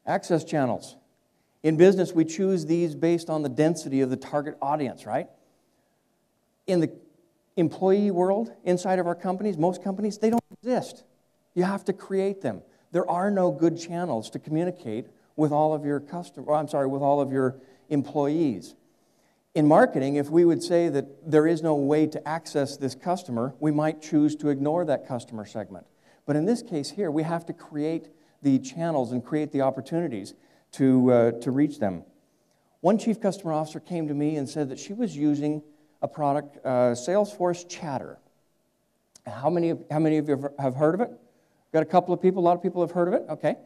Access channels. In business, we choose these based on the density of the target audience, right? In the employee world, inside of our companies, most companies, they don't exist. You have to create them. There are no good channels to communicate with all of your with all of your employees. In marketing, if we would say that there is no way to access this customer, we might choose to ignore that customer segment. But in this case here, we have to create the channels and create the opportunities to reach them. One chief customer officer came to me and said that she was using a product, Salesforce Chatter. How many of you have heard of it? Got a couple of people, a lot of people have heard of it? Okay.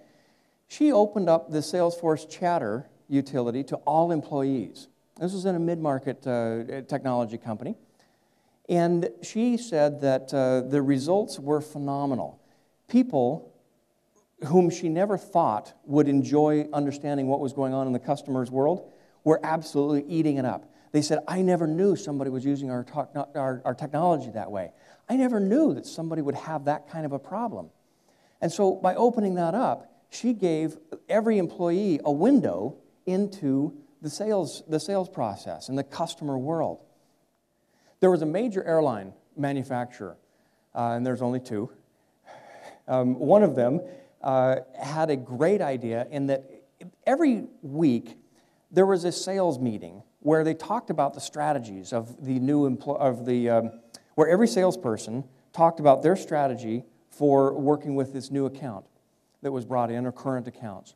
She opened up the Salesforce Chatter utility to all employees. This was in a mid-market technology company. And she said that the results were phenomenal. People whom she never thought would enjoy understanding what was going on in the customer's world were absolutely eating it up. They said, I never knew somebody was using our technology that way. I never knew that somebody would have that kind of a problem. And so by opening that up, she gave every employee a window into the sales process and the customer world. There was a major airline manufacturer, and there's only two. One of them had a great idea in that every week there was a sales meeting where they talked about the strategies of the new where every salesperson talked about their strategy for working with this new account that was brought in, or current accounts.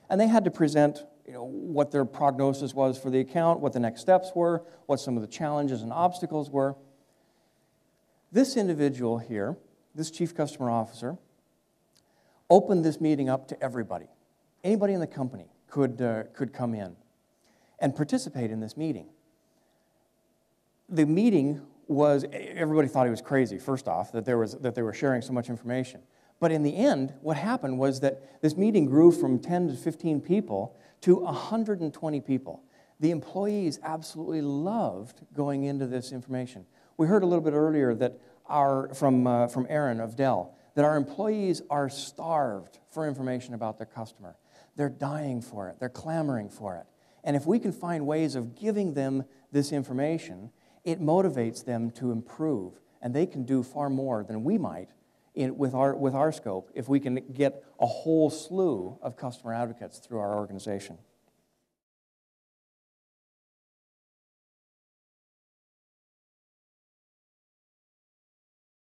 And they had to present what their prognosis was for the account, what the next steps were, what some of the challenges and obstacles were. This individual here, this chief customer officer, opened this meeting up to everybody. Anybody in the company could come in and participate in this meeting. The meeting was, everybody thought he was crazy, first off, that they were sharing so much information. But in the end, what happened was that this meeting grew from 10 to 15 people to 120 people. The employees absolutely loved going into this information. We heard a little bit earlier that from Aaron of Dell, that our employees are starved for information about their customer. They're dying for it. They're clamoring for it. And if we can find ways of giving them this information, it motivates them to improve. And they can do far more than we might with our scope if we can get a whole slew of customer advocates through our organization.